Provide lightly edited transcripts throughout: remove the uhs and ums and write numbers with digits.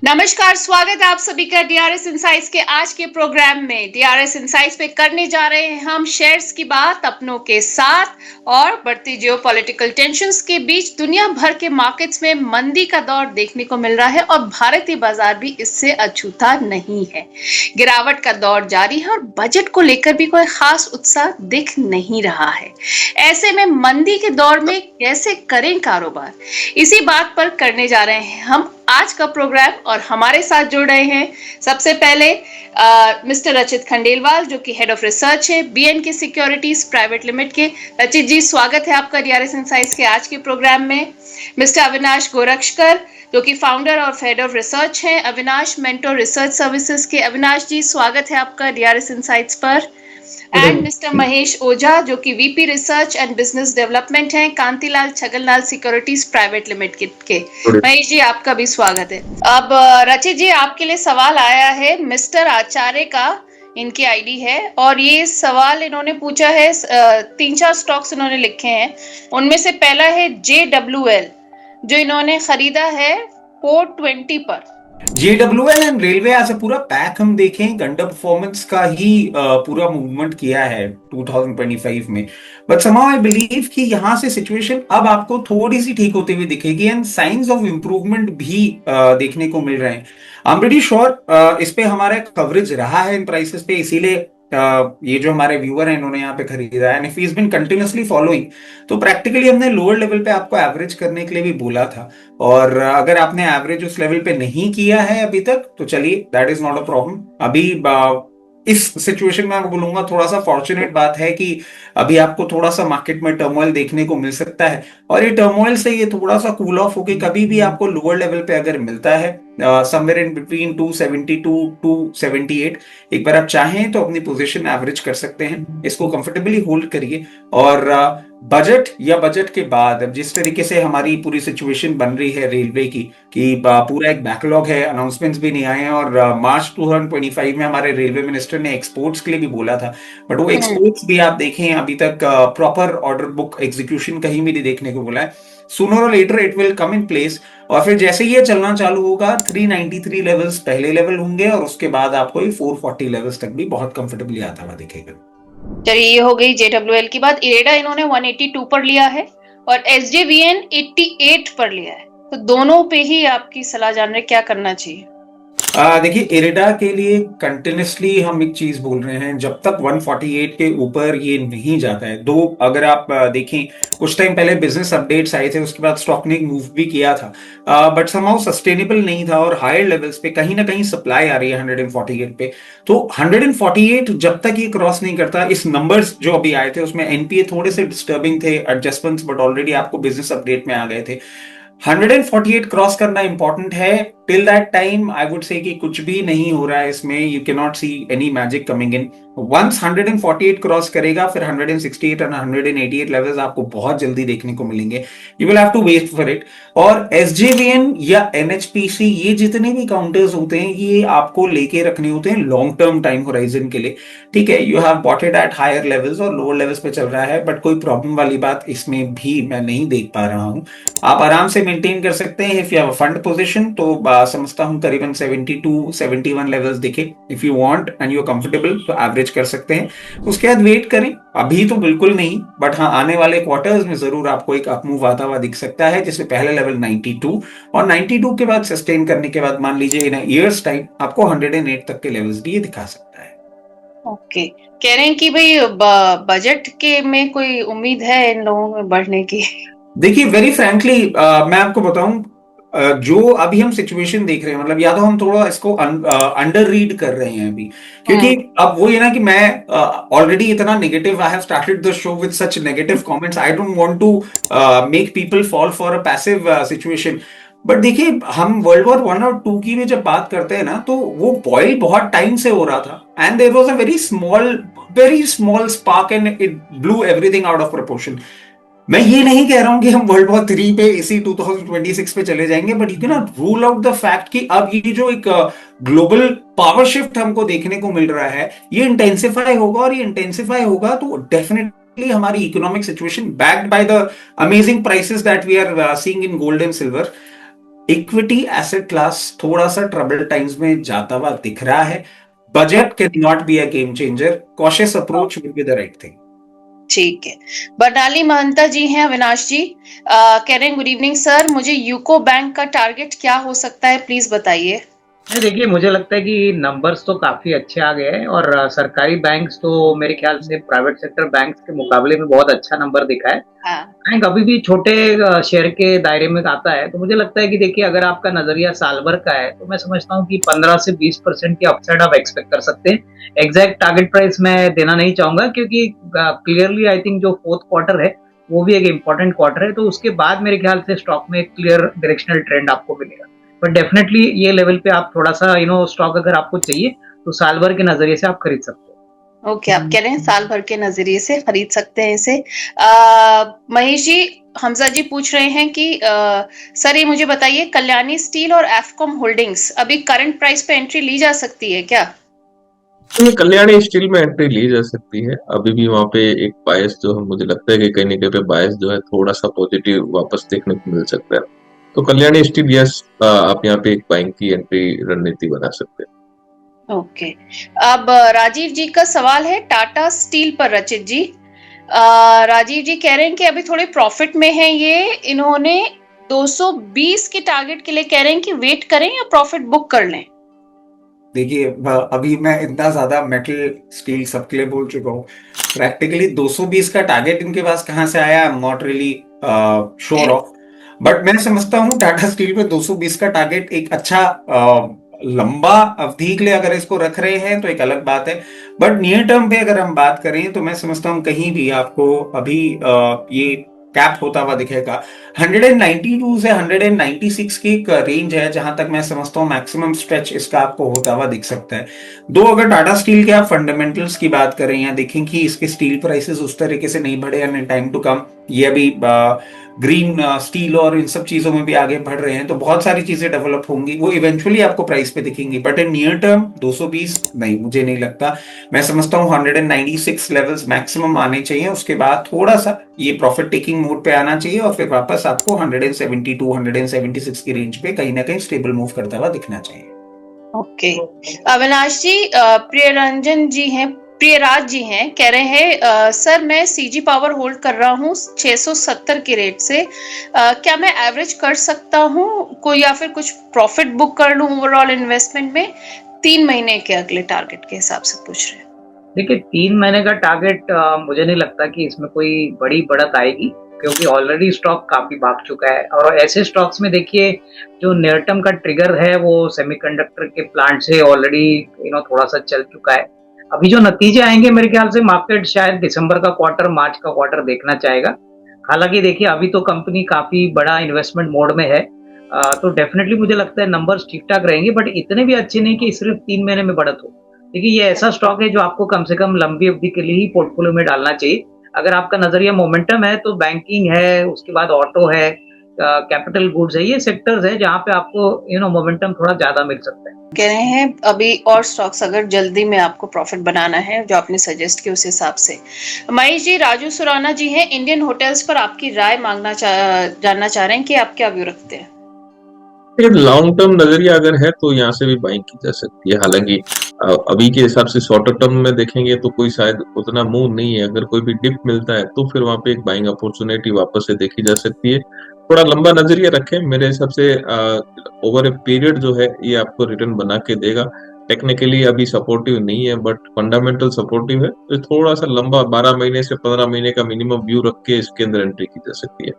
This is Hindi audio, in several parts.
नमस्कार, स्वागत है आप सभी का डीआरएस इनसाइट्स के आज के प्रोग्राम में। डीआरएस इनसाइट्स पे करने जा रहे हैं हम शेयर्स की बात अपनों के साथ और बढ़ती जियोपॉलिटिकल टेंशंस के बीच दुनिया भर के मार्केट्स में मंदी का दौर देखने को मिल रहा है और भारतीय बाजार भी इससे अछूता नहीं है। गिरावट का दौर जारी है और बजट को लेकर भी कोई खास उत्साह दिख नहीं रहा है। ऐसे में मंदी के दौर में कैसे करें कारोबार, इसी बात पर करने जा रहे हैं हम आज का प्रोग्राम। और हमारे साथ जुड़ रहे हैं सबसे पहले मिस्टर रचित खंडेलवाल, जो कि हेड ऑफ रिसर्च है बीएनके सिक्योरिटीज प्राइवेट लिमिटेड के। रचित जी, स्वागत है आपका डीआरएस इनसाइट्स के आज के प्रोग्राम में। मिस्टर अविनाश गोरक्षकर, जो कि फाउंडर और हेड ऑफ रिसर्च हैं अविनाश मेंटोर रिसर्च सर्विसेज के। अविनाश जी, स्वागत है आपका डीआरएस इनसाइट्स पर। एंड मिस्टर महेश ओझा, जो कि VP research and business development हैं Kantilal Chhaganlal securities private limited के। महेश जी, आपका भी स्वागत है। अब रचित जी, आपके लिए सवाल आया है मिस्टर आचार्य का, इनकी आईडी है और ये सवाल इन्होंने पूछा है। 3-4 स्टॉक्स इन्होंने लिखे हैं, उनमें से पहला है JWL, जो इन्होंने खरीदा है 420 पर। JWL and railway as a पूरा पैक हम देखें, अंडर परफॉर्मेंस का ही पूरा मूवमेंट किया है 2025 में। बट समहाउ आई बिलीव कि यहाँ से सिचुएशन अब आपको थोड़ी सी ठीक होते हुए दिखेगी एंड साइंस ऑफ इम्प्रूवमेंट भी देखने को मिल रहे हैं। आई एम प्रीटी श्योर इस पे हमारा कवरेज रहा है इन प्राइसेस पे, इसीलिए ये जो हमारे व्यूअर हैं इन्होंने यहाँ पे खरीदा है। And if he has been continuously following, तो प्रैक्टिकली हमने लोअर लेवल पे आपको एवरेज करने के लिए भी बोला था। और अगर आपने एवरेज उस लेवल पे नहीं किया है अभी तक, तो चलिए that is not a problem. अभी इस सिचुएशन में मैं बोलूंगा थोड़ा सा फॉर्चुनेट बात है कि अभी आपको थोड़ा सा मार्केट में टर्मोइल देखने को मिल सकता है और ये टर्मोइल से ये थोड़ा सा कूल ऑफ होके कभी भी आपको लोअर लेवल पे अगर मिलता है समवेयर इन बिटवीन 272 278, एक बार आप चाहें तो अपनी पोजीशन एवरेज कर सकते हैं, इसको कंफर्टेबली होल्ड करिए। और बजट या बजट के बाद अब जिस तरीके से हमारी पूरी सिचुएशन बन रही है रेलवे की कि पूरा एक बैकलॉग है, अनाउंसमेंट्स भी नहीं आए हैं और मार्च 2025 में हमारे रेलवे मिनिस्टर ने एक्सपोर्ट्स के लिए भी बोला था, बट वो एक्सपोर्ट्स भी आप देखें अभी तक प्रॉपर ऑर्डर बुक एग्जीक्यूशन कहीं भी नहीं देखने को बोला है। सूनर और later it will come in place और फिर जैसे ये चलना चालू होगा 393 लेवल्स पहले लेवल होंगे और उसके बाद आपको 440 लेवल्स तक भी बहुत कंफर्टेबली आता हुआ दिखेगा। चलिए, ये हो गई JWL की बात। इरेडा इन्होंने 182 पर लिया है और SJVN 88 पर लिया है, तो दोनों पे ही आपकी सलाह जान रहे क्या करना चाहिए। देखिए, इरेडा के लिए कंटिन्यूसली हम एक चीज बोल रहे हैं, जब तक 148 के ऊपर ये नहीं जाता है। दो अगर आप देखें, कुछ टाइम पहले बिजनेस अपडेट्स आए थे, उसके बाद स्टॉक ने मूव भी किया था, बट समहाउ सस्टेनेबल नहीं था और हायर लेवल्स पे कहीं ना कहीं सप्लाई आ रही है 148 पे। तो 148 जब तक ये क्रॉस नहीं करता, इस नंबर्स जो अभी आए थे उसमें एनपीए थोड़े से डिस्टर्बिंग थे, एडजस्टमेंट्स, बट ऑलरेडी आपको बिजनेस अपडेट में आ गए थे। 148 क्रॉस करना इंपॉर्टेंट है। Till that time I would say कि कुछ भी नहीं हो रहा है इसमें, you can not see any magic coming in. Once 148 cross करेगा फिर 168 और 188 लेवल्स आपको बहुत जल्दी देखने को मिलेंगे। You will have to wait for it. और एसजेवीएन या एनएचपीसी, ये जितने भी काउंटर्स होते हैं ये आपको लेके रखने होते हैं लॉन्ग टर्म टाइम होराइजन के लिए। ठीक है, you have bought it at higher levels और लोअर लेवल्स पे चल रहा है, बट कोई प्रॉब्लम वाली बात इसमें भी मैं नहीं देख पा रहा हूं। आप आराम से मेंटेन कर सकते हैं। If you have a fund position तो समझता हूं करीबन 72 71 लेवल्स दिखे। If you want and you are comfortable तो एवरेज कर सकते हैं, उसके बाद वेट करें। अभी तो बिल्कुल नहीं, बट हाँ आने वाले क्वार्टर्स में जरूर आपको एक अपमूव आता हुआ दिख सकता है, जिसमें पहला लेवल 92 और 92 के बाद सस्टेन करने के बाद मान लीजिए इन ईयर्स टाइम आपको 108 तक के लेवल्स भी ये दिखा सकता है। ओके, कह रहे हैं कि भाई बजट के में कोई उम्मीद है इन लोगों में बढ़ने की। देखिए, वेरी फ्रैंकली मैं आपको बताऊं, जो अभी हम सिचुएशन देख रहे हैं, मतलब या तो हम थोड़ा इसको अंडर रीड कर रहे हैं अभी, क्योंकि अब वो ये ना कि मैं ऑलरेडी इतना negative, I have started the show with such negative comments, I don't want to make people fall for a passive situation. But देखिए, हम वर्ल्ड वॉर 1 और 2 की भी जब बात करते हैं ना, तो वो बॉयल बहुत टाइम से हो रहा था and there was a very small spark and it blew everything out of proportion. मैं ये नहीं कह रहा हूं कि हम वर्ल्ड वॉर 3 पे इसी 2026 पे चले जाएंगे, but you can not rule out the fact कि अब ये जो एक ग्लोबल पावर शिफ्ट हमको देखने को मिल रहा है ये इंटेंसिफाई होगा, और ये इंटेंसिफाई होगा तो डेफिनेटली हमारी economic situation backed by the amazing prices that we are seeing in gold and silver, equity asset class थोड़ा सा ट्रबल टाइम्स में जाता हुआ दिख रहा है। Budget can not be a game changer, cautious approach will be the right thing. ठीक है। बरनाली महंता जी हैं, अविनाश जी कह रहे हैं गुड इवनिंग सर, मुझे यूको बैंक का टारगेट क्या हो सकता है, प्लीज बताइए। नहीं देखिए, मुझे लगता है कि नंबर्स तो काफी अच्छे आ गए हैं और सरकारी बैंक्स तो मेरे ख्याल से प्राइवेट सेक्टर बैंक्स के मुकाबले में बहुत अच्छा नंबर दिखा है। हाँ। बैंक अभी भी छोटे शेयर के दायरे में आता है, तो मुझे लगता है कि देखिए अगर आपका नजरिया साल भर का है तो मैं समझता हूँ कि 15 से 20% की अपसाइड आप एक्सपेक्ट कर सकते हैं। एग्जैक्ट टारगेट प्राइस मैं देना नहीं चाहूंगा क्योंकि क्लियरली आई थिंक जो फोर्थ क्वार्टर है वो भी एक इम्पोर्टेंट क्वार्टर है, तो उसके बाद मेरे ख्याल से स्टॉक में एक क्लियर डायरेक्शनल ट्रेंड आपको मिलेगा। बट डेफिनेटली ये लेवल पे आप थोड़ा सा स्टॉक अगर आपको चाहिए तो साल भर के नजरिए से आप खरीद सकते हो। ओके, आप कह रहे हैं साल भर के नजरिए से खरीद सकते हैं इसे। महेश जी, हमजा जी पूछ रहे हैं कि सर ये मुझे बताइए, कल्याणी स्टील और एफकॉम होल्डिंग्स अभी करंट प्राइस पे एंट्री ली जा सकती है क्या? ये कल्याणी स्टील में एंट्री ली जा सकती है। अभी भी वहां पे एक बायस जो है, मुझे लगता है कि कहीं ना कहीं पे बायस जो है थोड़ा सा पॉजिटिव वापस देखने को मिल सकता है। तो कल्याणी स्टील, यस, आप यहाँ पे एक बाइंग की एंट्री रणनीति बना सकते हैं। ओके। अब राजीव जी का सवाल है टाटा स्टील पर, रचित जी। राजीव जी कह रहे हैं कि अभी थोड़े प्रॉफिट में है ये, इन्होंने 220 के टारगेट के लिए कह रहे हैं कि वेट करें या प्रॉफिट बुक कर लें। देखिए, अभी मैं इतना ज्यादा मेटल स्टील सबके लिए बोल चुका हूँ। प्रैक्टिकली 220 का टारगेट इनके पास कहाँ से आया, I am not really sure of. But मैं समझता हूँ टाटा स्टील पे 220 का टारगेट एक अच्छा लंबा अवधि के लिए अगर इसको रख रहे हैं तो एक अलग बात है। बट नियर टर्म पे अगर हम बात करें तो मैं समझता हूँ कहीं भी आपको अभी ये कैप होता हुआ दिखेगा। 192 से 196 की एक रेंज है जहां तक मैं समझता हूँ मैक्सिमम स्ट्रेच इसका आपको होता हुआ दिख सकता है। दो अगर टाटा स्टील के आप फंडामेंटल्स की बात करें या देखें कि इसके स्टील प्राइसेस उस तरीके से नहीं बढ़े इन टाइम टू कम, ये अभी ग्रीन स्टील और इन सब चीजों में भी आगे बढ़ रहे हैं, तो बहुत सारी चीजें डेवलप होंगी, वो इवेंचुअली आपको प्राइस पे दिखेंगी। बट इन नियर टर्म 220 नहीं, मुझे नहीं लगता। मैं समझता हूँ 196 लेवल्स मैक्सिमम आने चाहिए, उसके बाद थोड़ा सा ये प्रॉफिट टेकिंग मोड पे आना चाहिए और फिर वापस आपको 172 176 की रेंज पे कहीं ना कहीं स्टेबल मूव करता हुआ दिखना चाहिए। ओके। अविनाश जी, प्रियरंजन जी हैं, प्रियराज जी हैं, कह रहे हैं सर मैं सीजी पावर होल्ड कर रहा हूँ 670 के रेट से, क्या मैं एवरेज कर सकता हूँ कोई, या फिर कुछ प्रॉफिट बुक कर लूँ ओवरऑल इन्वेस्टमेंट में? 3 महीने के अगले टारगेट के हिसाब से पूछ रहे हैं। देखिए 3 महीने का टारगेट मुझे नहीं लगता कि इसमें कोई बड़ी बढ़त आएगी क्योंकि ऑलरेडी स्टॉक काफी भाग चुका है। और ऐसे स्टॉक्स में देखिए जो नियर टर्म का ट्रिगर है वो सेमीकंडक्टर के प्लांट से ऑलरेडी थोड़ा सा चल चुका है। अभी जो नतीजे आएंगे मेरे ख्याल से मार्केट शायद दिसंबर का क्वार्टर, मार्च का क्वार्टर देखना चाहेगा। हालांकि देखिए अभी तो कंपनी काफी बड़ा इन्वेस्टमेंट मोड में है, तो डेफिनेटली मुझे लगता है नंबर्स ठीक ठाक रहेंगे, बट इतने भी अच्छे नहीं कि सिर्फ 3 महीने में बढ़त हो। देखिए ये ऐसा स्टॉक है जो आपको कम से कम लंबी अवधि के लिए ही पोर्टफोलियो में डालना चाहिए। अगर आपका नजरिया मोमेंटम है तो बैंकिंग है, उसके बाद ऑटो है, कैपिटल गुड्स है, ये सेक्टर्स है जहां पे आपको मोमेंटम थोड़ा ज्यादा मिल सकता है। कह रहे हैं अभी और स्टॉक्स अगर जल्दी में आपको प्रॉफिट बनाना है जो आपने सजेस्ट किया उस हिसाब से। महेश जी, राजू सुराना जी हैं, इंडियन होटल्स पर आपकी राय जानना चाह रहे हैं कि आप क्या व्यू रखते हैं? लॉन्ग टर्म नजरिया अगर है तो यहाँ से भी बाइंग की जा सकती है। हालांकि अभी के हिसाब से शॉर्टर टर्म में देखेंगे तो कोई शायद उतना मूव नहीं है। अगर कोई भी डिप मिलता है तो फिर वहां पे एक बाइंग अपॉर्चुनिटी वापस से देखी जा सकती है। थोड़ा लंबा नजरिया रखें, मेरे हिसाब से ओवर ए पीरियड जो है ये आपको रिटर्न बना के देगा। टेक्निकली अभी सपोर्टिव नहीं है बट फंडामेंटल सपोर्टिव है, तो थोड़ा सा लंबा 12 महीने से 15 महीने का मिनिमम व्यू रख के इसके अंदर एंट्री की जा सकती है।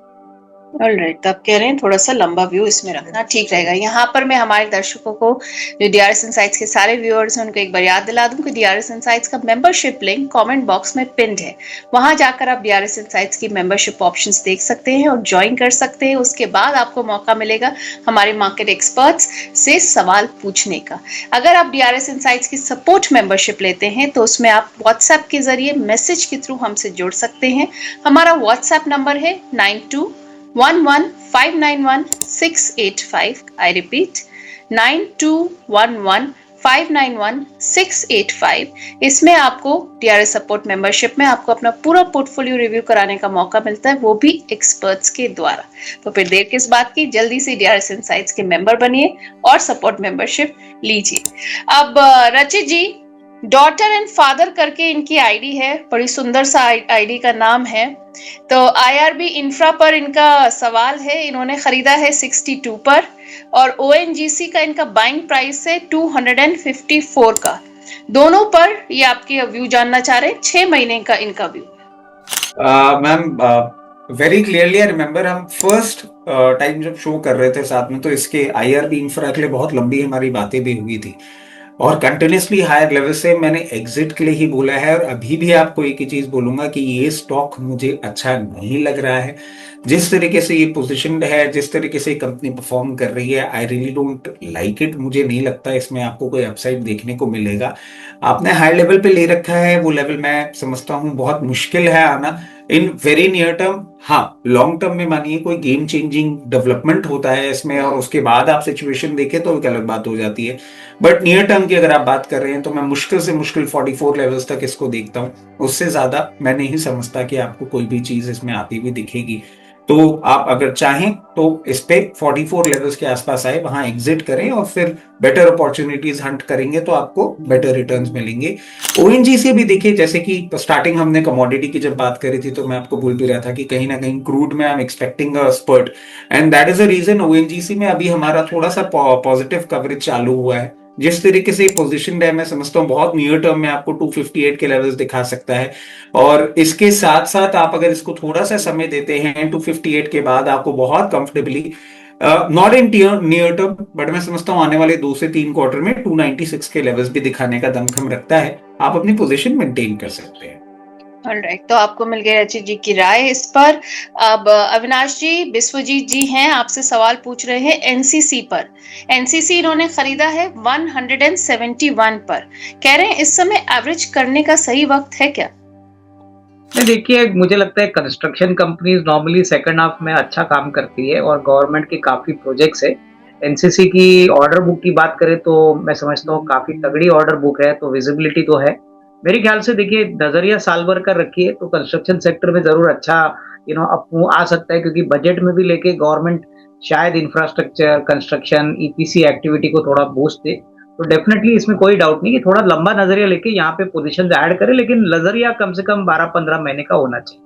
ऑलराइट, तो आप कह रहे हैं थोड़ा सा लंबा व्यू इसमें रखना ठीक रहेगा। यहाँ पर मैं हमारे दर्शकों को, जो डीआरएस इनसाइट्स के सारे व्यूअर्स हैं, उनको एक बार याद दिला दूं कि डीआरएस इनसाइट्स का मेंबरशिप लिंक कमेंट बॉक्स में पिन्ड है। वहां जाकर आप डीआरएस इनसाइट्स की मेंबरशिप ऑप्शंस देख सकते हैं और ज्वाइन कर सकते हैं। उसके बाद आपको मौका मिलेगा हमारे मार्केट एक्सपर्ट्स से सवाल पूछने का। अगर आप डीआरएस इनसाइट्स की सपोर्ट मेंबरशिप लेते हैं तो उसमें आप व्हाट्सएप के जरिए मैसेज के थ्रू हमसे जुड़ सकते हैं। हमारा व्हाट्सएप नंबर है 9211591685। I repeat 9211 591685। इसमें आपको डीआरएस सपोर्ट मेंबरशिप में आपको अपना पूरा पोर्टफोलियो रिव्यू कराने का मौका मिलता है, वो भी एक्सपर्ट्स के द्वारा। तो फिर देर किस बात की, जल्दी से डीआरएस इनसाइट्स के मेंबर बनिए और सपोर्ट मेंबरशिप लीजिए। अब रचित जी, डॉटर एंड फादर करके इनकी आईडी है, बड़ी सुंदर सा आईडी का नाम है। तो आईआरबी इंफ्रा पर इनका सवाल है, इन्होंने खरीदा है 62 पर और ओएनजीसी का इनका बाइंग प्राइस है 254 का। दोनों पर ये आपके व्यू जानना चाह रहे हैं, 6 महीने का इनका view. Ma'am very clearly I remember, हम फर्स्ट टाइम जब शो कर रहे थे साथ में, तो इसके आईआरबी इंफ्रा के लिए बहुत लंबी हमारी बातें भी हुई थी और कंटिन्यूसली हायर लेवल से मैंने एग्जिट के लिए ही बोला है। और अभी भी आपको एक ही चीज बोलूंगा कि ये स्टॉक मुझे अच्छा नहीं लग रहा है। जिस तरीके से ये पोजीशनड है, जिस तरीके से कंपनी परफॉर्म कर रही है, I really don't like it. मुझे नहीं लगता इसमें आपको कोई अपसाइड देखने को मिलेगा। आपने हाई लेवल पे ले रखा है, वो लेवल मैं समझता हूँ बहुत मुश्किल है आना इन वेरी नियर टर्म। हाँ, लॉन्ग टर्म में मानिए कोई गेम चेंजिंग डेवलपमेंट होता है इसमें और उसके बाद आप सिचुएशन देखें तो एक अलग बात हो जाती है। बट नियर टर्म की अगर आप बात कर रहे हैं तो मैं मुश्किल से मुश्किल 44 लेवल्स तक इसको देखता हूँ। उससे ज्यादा मैं नहीं समझता कि आपको कोई भी चीज इसमें आती हुई दिखेगी। तो आप अगर चाहें तो इस पे 44 लेवल्स के आसपास आए, वहां एग्जिट करें और फिर बेटर अपॉर्चुनिटीज हंट करेंगे तो आपको बेटर रिटर्न्स मिलेंगे। ओएनजीसी भी देखिए, जैसे कि स्टार्टिंग हमने कमोडिटी की जब बात करी थी तो मैं आपको बोल भी रहा था कि कहीं ना कहीं क्रूड में I am expecting a spurt and that is a reason ONGC में अभी हमारा थोड़ा सा पॉजिटिव कवरेज चालू हुआ है। जिस तरीके से पोजीशन है, मैं समझता हूँ बहुत नियर टर्म में आपको 258 के लेवल्स दिखा सकता है। और इसके साथ साथ आप अगर इसको थोड़ा सा समय देते हैं 258 के बाद आपको बहुत comfortably, not in near term but मैं समझता हूँ आने वाले 2 से 3 क्वार्टर में 296 के लेवल्स भी दिखाने का दमखम रखता है। आप अपनी पोजीशन मेंटेन कर सकते हैं। ऑलराइट, तो आपको मिल गई रचित जी की राय इस पर। अब अविनाश जी, विश्वजीत जी हैं, आपसे सवाल पूछ रहे हैं एनसीसी पर। एनसीसी इन्होंने खरीदा है 171 पर, कह रहे हैं इस समय एवरेज करने का सही वक्त है क्या? देखिए, मुझे लगता है construction companies normally second half में अच्छा काम करती है और गवर्नमेंट के काफी प्रोजेक्ट्स है। एनसीसी की ऑर्डर बुक की बात करें तो मैं समझता हूँ काफी तगड़ी ऑर्डर बुक है, तो विजिबिलिटी तो है मेरे ख्याल से। देखिए, नजरिया साल भर का रखिए तो कंस्ट्रक्शन सेक्टर में जरूर अच्छा अप आ सकता है, क्योंकि बजट में भी लेके गवर्नमेंट शायद इंफ्रास्ट्रक्चर, कंस्ट्रक्शन, ईपीसी एक्टिविटी को थोड़ा बूस्ट दे। तो डेफिनेटली इसमें कोई डाउट नहीं कि थोड़ा लंबा नजरिया लेके यहाँ पे पोजीशन ऐड करें, लेकिन नजरिया कम से कम 12-15 महीने का होना चाहिए।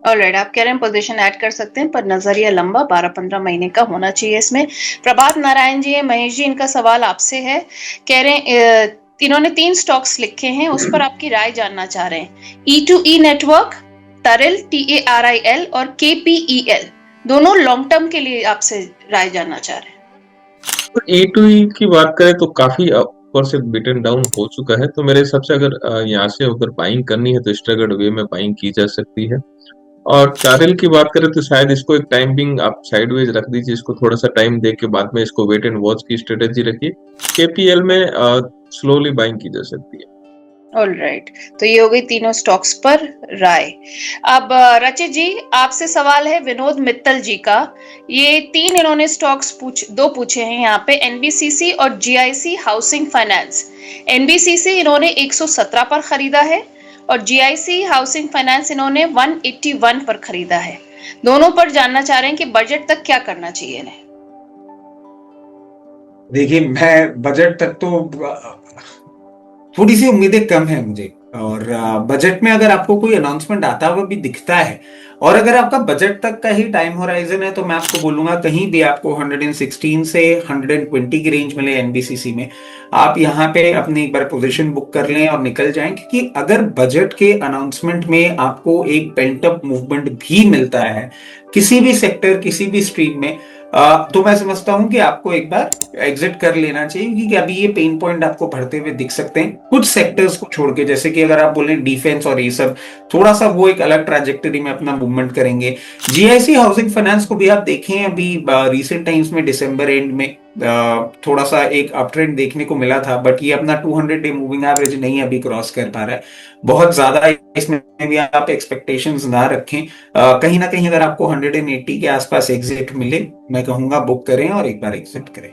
ऑलराइट, आप कह रहे हैं पोजीशन ऐड कर सकते हैं पर नजरिया लंबा 12-15 महीने का होना चाहिए इसमें। प्रभात नारायण जी है, महेश जी, इनका सवाल आपसे है। कह रहे हैं इन्होंने 3 स्टॉक्स लिखे हैं, उस पर आपकी राय जानना चाह रहे हैं। E2E नेटवर्क, टरिल TARIL और KPEL, दोनों लॉन्ग टर्म के लिए आपसे राय जानना चाह रहे हैं। E2E की बात करें तो काफी ऊपर से बिटन डाउन हो चुका है, तो मेरे हिसाब से अगर यहाँ से अगर बाइंग करनी है तो स्ट्रगल्ड वे में बाइंग की जा सकती है। और टारिल की बात करें तो शायद इसको एक टाइम बिंग आप साइडवेज रख दीजिए, इसको थोड़ा सा टाइम दे के बाद में इसको वेट एंड वॉच की स्ट्रेटेजी रखिए। केपीएल में स्लोली बाइंग की जा सकती है। ऑलराइट, तो ये हो गई तीनों स्टॉक्स पर राय। अब रचित जी, आपसे सवाल है विनोद मित्तल जी का। ये 3 इन्होंने स्टॉक्स दो पूछे हैं यहाँ पे, एनबीसीसी और जीआईसी हाउसिंग फाइनेंस। एनबीसीसी इन्होंने 117 पर खरीदा है और जीआईसी हाउसिंग फाइनेंस इन्होंने 181 पर खरीदा है। दोनों पर जानना चाह रहे हैं कि बजट तक क्या करना चाहिए इन्हें। देखिए, मैं बजट तक तो थोड़ी सी उम्मीदें कम है मुझे। और बजट में अगर आपको कोई अनाउंसमेंट आता हुआ भी दिखता है और अगर आपका बजट तक का ही टाइम होराइजन है तो मैं आपको बोलूंगा कहीं भी आपको 116 से 120 की रेंज मिले एनबीसीसी में, आप यहाँ पे अपनी एक बार पोजीशन बुक कर लें और निकल जाएं। क्योंकि अगर बजट के अनाउंसमेंट में आपको एक पेंट अप मूवमेंट भी मिलता है किसी भी सेक्टर, किसी भी स्ट्रीम में, तो मैं समझता हूं कि आपको एक बार एग्जिट कर लेना चाहिए। क्योंकि अभी ये पेन पॉइंट आपको बढ़ते हुए दिख सकते हैं कुछ सेक्टर्स को छोड़ के, जैसे कि अगर आप बोले डिफेंस और ये सब, थोड़ा सा वो एक अलग ट्रैजेक्टरी में अपना मूवमेंट करेंगे। जीआईसी हाउसिंग फाइनेंस को भी आप देखें, अभी रिसेंट टाइम्स में दिसंबर एंड में थोड़ा सा एक अप ट्रेंड देखने को मिला था, बट ये अपना 200 डे मूविंग एवरेज नहीं अभी क्रॉस कर पा रहा है। बहुत ज्यादा इसमें भी आप एक्सपेक्टेशंस ना रखें। कहीं ना कहीं अगर आपको 180 के आसपास एग्जिट मिले, मैं कहूंगा बुक करें और एक बार एग्जिट करें।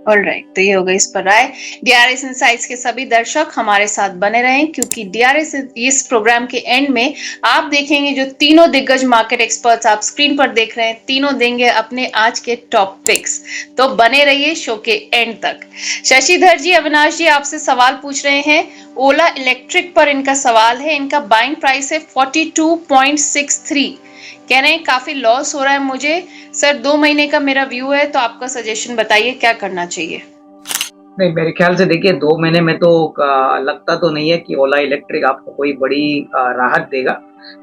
ऑलराइट, तो ये हो गई इस पर राय। डीआरएस इनसाइट्स के सभी दर्शक हमारे साथ बने रहें, क्योंकि डीआरएस इस प्रोग्राम के एंड में आप देखेंगे जो तीनों दिग्गज मार्केट एक्सपर्ट्स आप स्क्रीन पर देख रहे हैं, तीनों देंगे अपने आज के टॉप पिक्स। तो बने रहिए शो के एंड तक। शशिधर जी, अविनाश जी आपसे सवाल पूछ रहे हैं। ओला इलेक्ट्रिक पर इनका सवाल है। इनका बाइंग प्राइस है 42.63। कह रहे हैं काफी लॉस हो रहा है मुझे। सर 2 महीने का मेरा व्यू है, तो आपका सजेशन बताइए क्या करना चाहिए। नहीं, मेरे ख्याल से देखिए 2 महीने में तो लगता तो नहीं है कि ओला इलेक्ट्रिक आपको कोई बड़ी राहत देगा,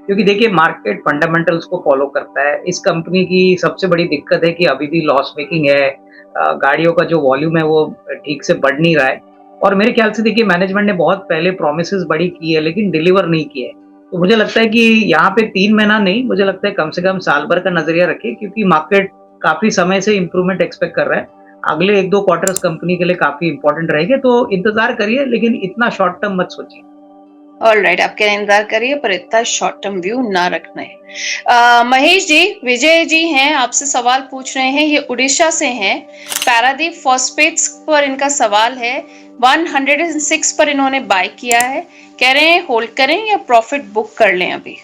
क्योंकि देखिए मार्केट फंडामेंटल्स को फॉलो करता है। इस कंपनी की सबसे बड़ी दिक्कत है कि अभी भी लॉस मेकिंग है। गाड़ियों का जो वॉल्यूम है वो ठीक से बढ़ नहीं रहा है, और मेरे ख्याल से देखिए मैनेजमेंट ने बहुत पहले प्रोमिसेस बड़ी की है लेकिन डिलीवर नहीं किए। तो मुझे लगता है कि यहाँ पे 3 महीना नहीं, मुझे लगता है कम से कम साल भर का नजरिया रखिए, क्योंकि मार्केट काफी समय से इंप्रूवमेंट एक्सपेक्ट कर रहा है। अगले 1-2 क्वार्टर्स कंपनी के लिए काफी इंपॉर्टेंट रहेंगे, तो इंतजार करिए, लेकिन इतना शॉर्ट टर्म मत सोचिए। ऑलराइट, आप कह रहे हैं इंतजार करिए, पर इतना शॉर्ट टर्म व्यू ना रखना है। महेश जी, विजय जी हैं, आपसे सवाल पूछ रहे हैं। ये उड़ीसा से हैं। पैरादीप फॉस्फेट्स पर इनका सवाल है। 106 पर इन्होंने बाय किया है। कह रहे हैं होल्ड करें या प्रॉफिट बुक कर लें अभी।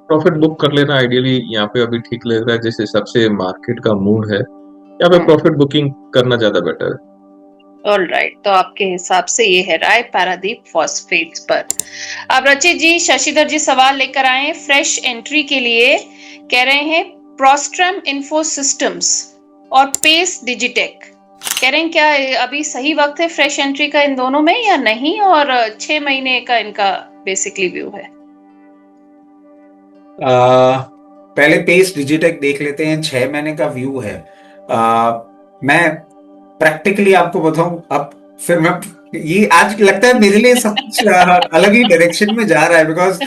प्रॉफिट बुक कर लेना आइडियली यहाँ पे अभी ठीक लग रहा है, जिस हिसाब से मार्केट का मूड है यहाँ पे प्रॉफिट बुकिंग करना ज्यादा बेटर है। ऑलराइट, तो आपके हिसाब से ये है राय पैरादीप फॉस्फेट्स पर। अब रचित जी, शशिधर जी सवाल लेकर आए फ्रेश एंट्री के लिए। कह रहे हैं प्रोस्ट्रम इन्फो सिस्टम्स और पेस डिजिटेक। कह रहे हैं क्या अभी सही वक्त है फ्रेश एंट्री का इन दोनों में या नहीं, और 6 महीने का इनका बेसिकली व्यू है। पहले पेस डिजिटेक देख लेते हैं। 6 महीने का व्यू है। मैं प्रैक्टिकली आपको बताऊं, अब फिर मैं ये आज लगता है मेरे लिए सब कुछ अलग ही डायरेक्शन में जा रहा है, because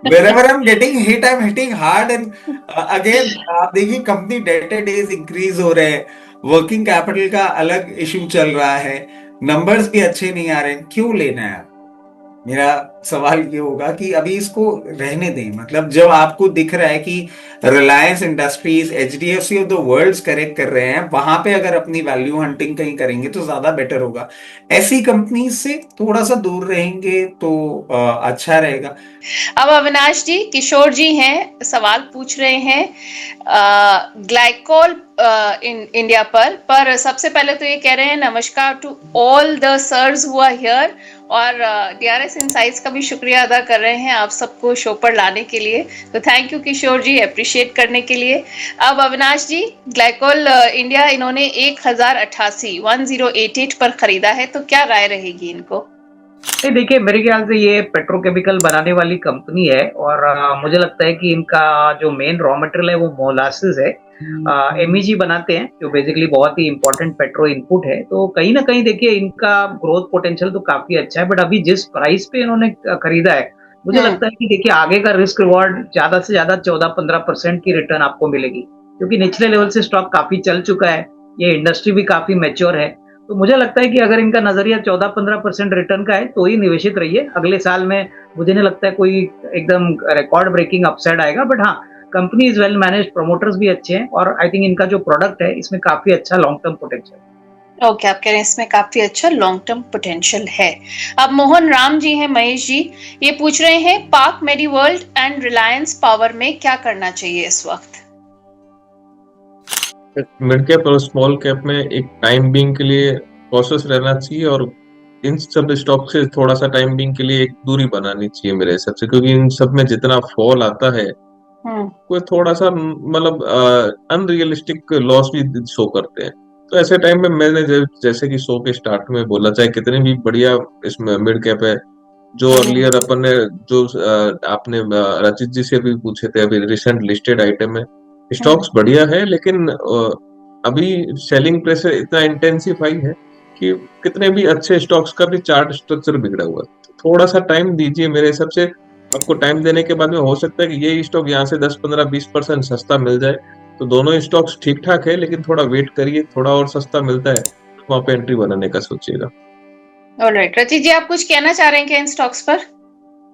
wherever I'm getting hit, I'm hitting hard and again आप देखिए कंपनी डेटर डेज इंक्रीज हो रहे हैं, वर्किंग कैपिटल का अलग इशू चल रहा है, नंबर्स भी अच्छे नहीं आ रहे हैं, क्यों लेना है? मेरा सवाल ये होगा कि अभी इसको रहने दें। मतलब जब आपको दिख रहा है कि Reliance industries, HDFC of the world correct कर रहे हैं, वहां पे अगर अपनी वैल्यू हंटिंग कहीं करेंगे तो ज्यादा बेटर होगा। ऐसी कंपनी से थोड़ा सा दूर रहेंगे तो अच्छा रहेगा। अब अविनाश जी, किशोर जी हैं, सवाल पूछ रहे हैं ग्लाइकोल इन इंडिया पर सबसे पहले तो ये कह रहे हैं नमस्कार to all the sirs who are here, और डीआरएस इनसाइट्स का भी शुक्रिया अदा कर रहे हैं आप सबको शो पर लाने के लिए। तो thank you Kishore ji, appreciate करने के लिए। अब अविनाश जी, ग्लाइकोल इंडिया इन्होंने 1088 पर खरीदा है, तो क्या राय रहेगी इनको? देखिए मेरे ख्याल से ये पेट्रोकेमिकल बनाने वाली कंपनी है, और मुझे लगता है कि इनका जो मेन रॉ मटेरियल है वो मोलासिस है। एमईजी बनाते हैं जो बेसिकली बहुत ही इंपॉर्टेंट पेट्रो इनपुट है। तो कहीं ना कहीं देखिए इनका ग्रोथ पोटेंशियल तो काफी अच्छा है, बट अभी जिस प्राइस पे इन्होंने खरीदा है मुझे लगता है कि देखिए आगे का रिस्क रिवॉर्ड ज्यादा से ज्यादा 14-15% की रिटर्न आपको मिलेगी, क्योंकि निचले लेवल से स्टॉक काफी चल चुका है, ये इंडस्ट्री भी काफी मैच्योर है। तो मुझे लगता है कि अगर इनका नजरिया 14-15% रिटर्न का है तो ही निवेशित रहिए। अगले साल में मुझे नहीं लगता है कोई एकदम रिकॉर्ड ब्रेकिंग अपसाइड आएगा, बट हाँ company is well managed, promoters भी अच्छे हैं, और आई थिंक इनका जो प्रोडक्ट है इसमें काफी अच्छा लॉन्ग टर्म पोटेंशियल है। ओके, आप कह रहे हैं इसमें काफी अच्छा लॉन्ग टर्म पोटेंशियल है। अब मोहन राम जी हैं, महेश जी, ये पूछ रहे हैं पार्क मेडीवर्ल्ड एंड रिलायंस पावर में क्या करना चाहिए इस वक्त? मिड कैप और स्मॉल कैप में एक टाइम बीइंग के लिए कॉशियस रहना चाहिए, और इन सब स्टॉक से थोड़ा सा टाइम बीइंग के लिए एक दूरी बनानी चाहिए मेरे हिसाब से, क्योंकि इन सब में जितना फॉल आता है कोई थोड़ा सा मतलब अनरियलिस्टिक लॉस भी शो करते हैं। तो ऐसे टाइम में मैंने जैसे कि शो के स्टार्ट में बोला, चाहे कितने भी बढ़िया इसमें मिड कैप है, जो अर्लियर अपन ने जो आपने रचित जी से भी पूछे थे, अभी रिसेंट लिस्टेड आइटम है, स्टॉक्स बढ़िया है, लेकिन अभी सेलिंग प्रेशर इतना इंटेंसिफाई है कि कितने भी अच्छे स्टॉक्स का भी चार्ट स्ट्रक्चर बिगड़ा हुआ है। तो थोड़ा सा टाइम दीजिए मेरे हिसाब से। आपको टाइम देने के बाद में हो सकता है कि ये स्टॉक यहाँ से 10-15-20% सस्ता मिल जाए, तो दोनों स्टॉक्स ठीक ठाक है, लेकिन थोड़ा वेट करिए, थोड़ा और सस्ता मिलता है तो वहां पे एंट्री बनाने का सोचिएगा। ऑलराइट, रचित जी आप कुछ कहना चाह रहे हैं क्या इन स्टॉक्स पर?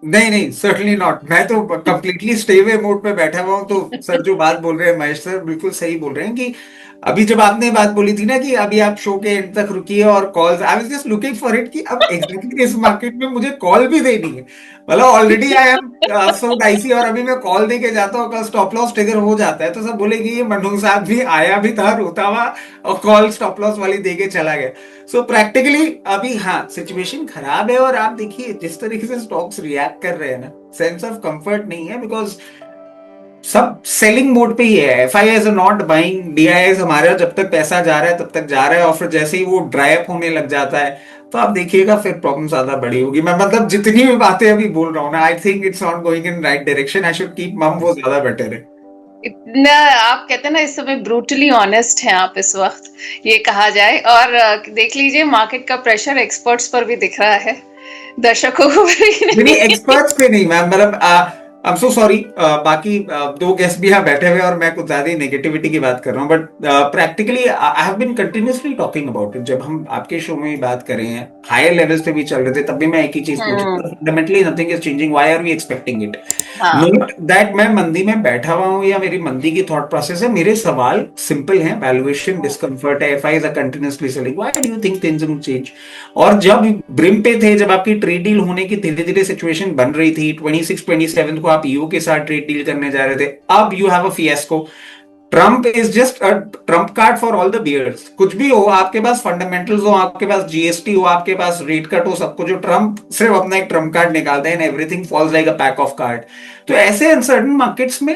नहीं, सर्टनली नॉट। मैं तो कंप्लीटली स्टे अवे मोड पे बैठा हुआ हूँ। तो सर जो बात बोल रहे हैं महेश सर बिल्कुल सही बोल रहे हैं कि अभी जब आपने बात बोली थी ना कि अभी आप शो के एंड तक रुकिए और calls, I was just looking for it कि अब एग्जैक्टली इस मार्केट में मुझे कॉल भी देनी है। मतलब already I am so dicey, और अभी मैं कॉल दे के जाता हूँ, कल स्टॉप लॉस ट्रिगर हो जाता है तो सब बोलेगी ये मनोज साहब भी आया भी था रोता हुआ और कॉल स्टॉप लॉस वाली दे के चला गया। सो प्रैक्टिकली अभी हाँ सिचुएशन खराब है, और आप देखिए जिस तरीके से स्टॉक्स रिएक्ट कर रहे हैं ना, सेंस ऑफ कंफर्ट नहीं है, बिकॉज सब सेलिंग मोड पे ही है। FIIs are not buying, DIIs हमारा जब तक पैसा जा रहा है तब तक जा रहा है, और फिर जैसे ही वो ड्राई अप होने लग जाता है तो आप देखिएगा फिर प्रॉब्लम ज्यादा बड़ी होगी। मैं मतलब जितनी भी बातें अभी बोल रहा हूँ ना, I think it's not going in right direction, I should keep मम, वो ज्यादा बेटर है। इतना आप कहते हैं ना, इस समय ब्रूटली ऑनेस्ट हैं आप इस वक्त, ये कहा जाए। और देख लीजिए मार्केट का प्रेशर एक्सपर्ट्स पर भी दिख रहा है, दर्शकों को भी नहीं, एक्सपर्ट्स पे नहीं मैम, मतलब आई एम सो सॉरी, बाकी दो गेस्ट भी यहाँ बैठे हुए और मैं कुछ ज्यादा ही नेगेटिविटी की बात कर रहा हूँ, but practically I have been continuously talking about it. जब हम आपके शो में बात कर रहे हैं, हायर लेवल्स पे भी चल रहे थे, तब भी मैं एक ही चीज पूछ रहा था, fundamentally nothing is changing, why are we expecting it? Not that मैं मंदी में बैठा हुआ हूँ या मेरी मंदी की थॉट प्रोसेस है, मेरे सवाल सिंपल हैं, वैल्यूएशन डिस्कंफर्ट है, FIIs are continuously selling, why do you think things will change? और जब ब्रिम पे थे, जब आपकी ट्रेड डील होने की धीरे धीरे सिचुएशन बन रही थी, 26-27 को आप ईयू के साथ ट्रेड डील करने जा रहे थे, अब you have a fiasco. Trump is just a trump card for all the bears. कुछ भी हो, आपके पास फंडामेंटल्स हो, आपके पास जीएसटी हो, आपके पास रेट कट हो, सबको जो ट्रम्प सिर्फ अपना एक ट्रम्प कार्ड निकालते हैं, everything falls like a pack of card. तो ऐसे अनसर्टन मार्केट्स में